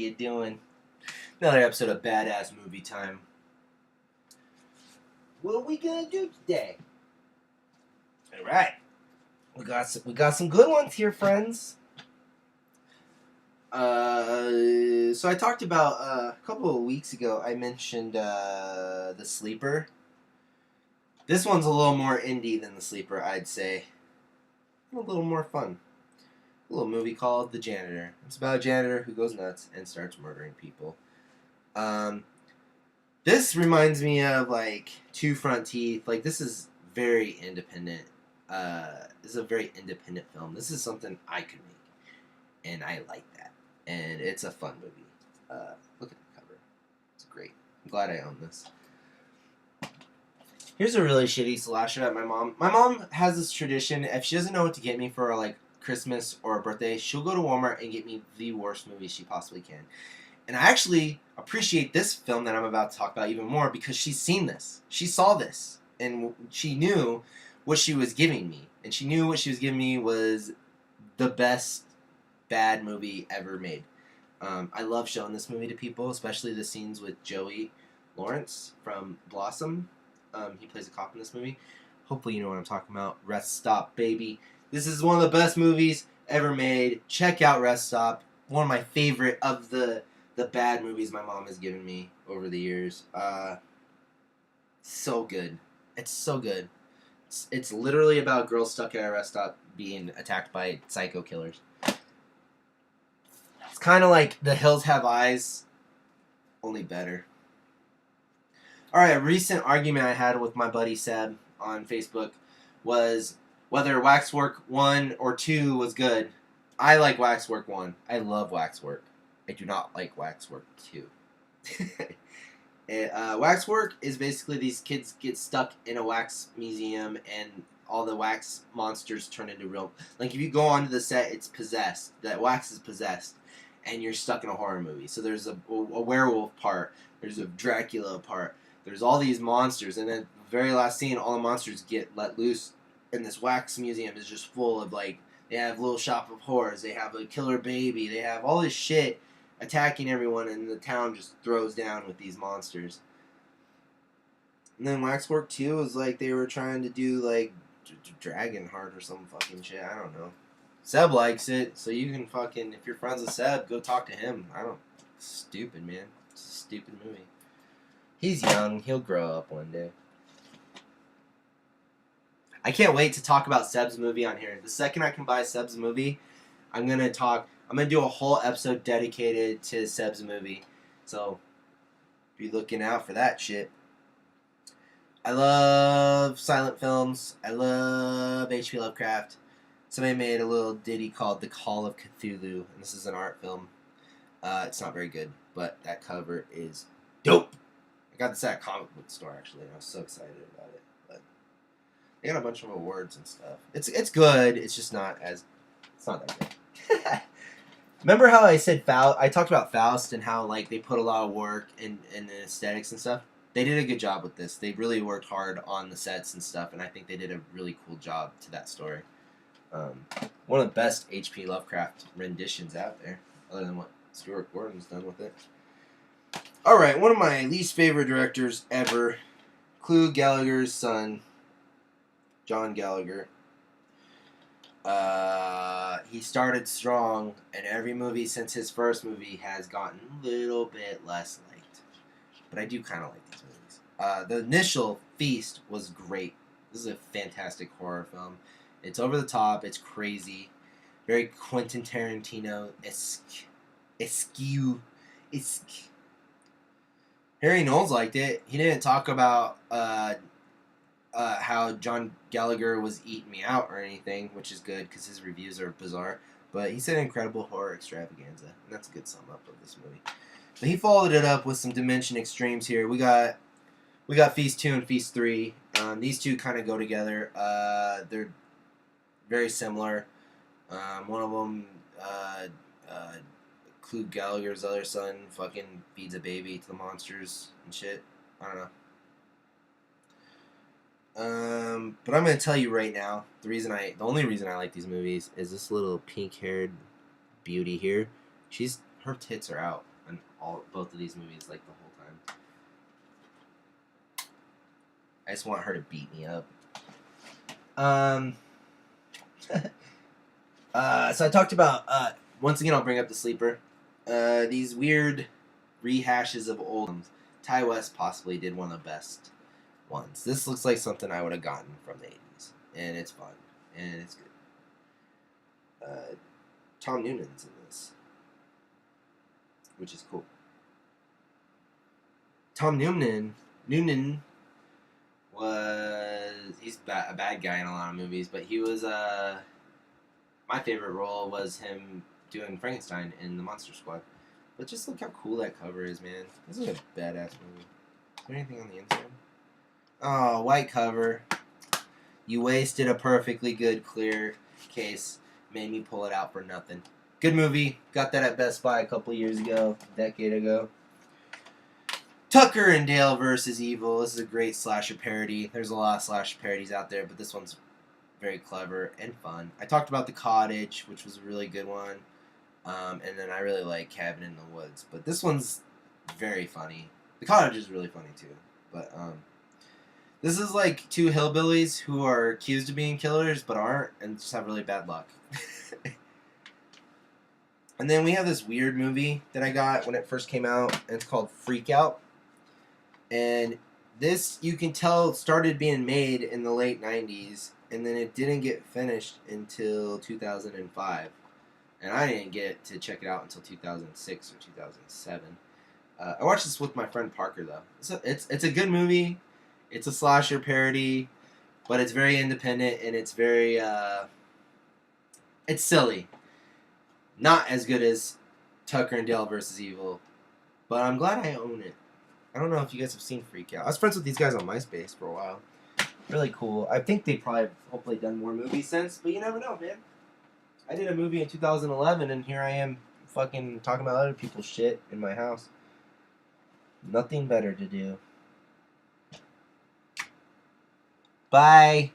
you doing? Another episode of Badass Movie Time. What are we gonna do today? All right, we got some good ones here, friends. So I talked about a couple of weeks ago. I mentioned The Sleeper. This one's a little more indie than The Sleeper, I'd say. A little more fun. A little movie called The Janitor. It's about a janitor who goes nuts and starts murdering people. This reminds me of like Two Front Teeth. Like this is very independent. This is a very independent film. This is something I could make, and I like that. And it's a fun movie. Look at the cover. It's great. I'm glad I own this. Here's a really shitty slasher that my mom has this tradition. If she doesn't know what to get me for like Christmas or a birthday, she'll go to Walmart and get me the worst movie she possibly can. And I actually appreciate this film that I'm about to talk about even more because she's seen this. She saw this. And she knew what she was giving me. And she knew what she was giving me was the best bad movie ever made. I love showing this movie to people, especially the scenes with Joey Lawrence from Blossom. He plays a cop in this movie. Hopefully you know what I'm talking about. Rest Stop, baby. This is one of the best movies ever made. Check out Rest Stop. One of my favorite of the bad movies my mom has given me over the years. So good. It's so good. It's literally about girls stuck at a rest stop being attacked by psycho killers. It's kind of like The Hills Have Eyes, only better. Alright, a recent argument I had with my buddy Seb on Facebook was whether Waxwork 1 or 2 was good. I like Waxwork 1. I love Waxwork. I do not like Waxwork 2. Waxwork is basically these kids get stuck in a wax museum and all the wax monsters turn into real... Like, if you go onto the set, it's possessed. That wax is possessed. And you're stuck in a horror movie. So there's a werewolf part. There's a Dracula part. There's all these monsters. And then the very last scene, all the monsters get let loose. And this wax museum is just full of, like... They have Little Shop of Horrors. They have a killer baby. They have all this shit attacking everyone, and the town just throws down with these monsters. And then Waxwork 2 was like they were trying to do, like, Dragonheart or some fucking shit. I don't know. Seb likes it, so you can fucking... If you're friends with Seb, go talk to him. Stupid, man. It's a stupid movie. He's young. He'll grow up one day. I can't wait to talk about Seb's movie on here. The second I can buy Seb's movie, I'm going to do a whole episode dedicated to Seb's movie. So, be looking out for that shit. I love silent films. I love H.P. Lovecraft. Somebody made a little ditty called The Call of Cthulhu, and this is an art film. It's not very good, but that cover is dope. I got this at a comic book store, actually, and I was so excited about it. But they got a bunch of awards and stuff. It's good. It's just not as... It's not that good. Remember how I said I talked about Faust and how like they put a lot of work in the aesthetics and stuff? They did a good job with this. They really worked hard on the sets and stuff, and I think they did a really cool job to that story. One of the best H.P. Lovecraft renditions out there, other than what Stuart Gordon's done with it. Alright, one of my least favorite directors ever, Clu Gallagher's son, John Gallagher. He started strong, and every movie since his first movie has gotten a little bit less liked. But I do kind of like these movies. The initial Feast was great. This is a fantastic horror film. It's over the top. It's crazy. Very Quentin Tarantino-esque. Harry Knowles liked it. He didn't talk about how John Gallagher was eating me out or anything, which is good because his reviews are bizarre. But he said incredible horror extravaganza, and that's a good sum up of this movie. But he followed it up with some Dimension Extremes here. We got Feast 2 and Feast 3. These two kind of go together. They're very similar. One of them, Clu Gallagher's other son, fucking feeds a baby to the monsters and shit. I don't know. But I'm gonna tell you right now, the only reason I like these movies is this little pink-haired beauty here. Her tits are out. both of these movies like the whole time. I just want her to beat me up. So I talked about once again. I'll bring up The Sleeper. These weird rehashes of old ones. Ty West possibly did one of the best ones. This looks like something I would have gotten from the 80s, and it's fun and it's good. Tom Noonan's in this, which is cool. Tom Noonan he's a bad guy in a lot of movies, but he was my favorite role was him doing Frankenstein in the Monster Squad. But just look how cool that cover is, man. This is a badass movie. Is there anything on the inside? Oh, white cover. You wasted a perfectly good clear case. Made me pull it out for nothing. Good movie. Got that at Best Buy a couple years ago, a decade ago. Tucker and Dale vs. Evil. This is a great slasher parody. There's a lot of slasher parodies out there, but this one's very clever and fun. I talked about The Cottage, which was a really good one. And then I really like Cabin in the Woods. But this one's very funny. The Cottage is really funny too. But this is like two hillbillies who are accused of being killers but aren't and just have really bad luck. And then we have this weird movie that I got when it first came out. And it's called Freak Out. And this, you can tell, started being made in the late 90s. And then it didn't get finished until 2005. And I didn't get to check it out until 2006 or 2007. I watched this with my friend Parker, though. It's a good movie. It's a slasher parody, but it's very independent and it's very it's silly. Not as good as Tucker and Dale vs. Evil, but I'm glad I own it. I don't know if you guys have seen Freak Out. I was friends with these guys on MySpace for a while. Really cool. I think they probably have hopefully done more movies since, but you never know, man. I did a movie in 2011, and here I am fucking talking about other people's shit in my house. Nothing better to do. Bye.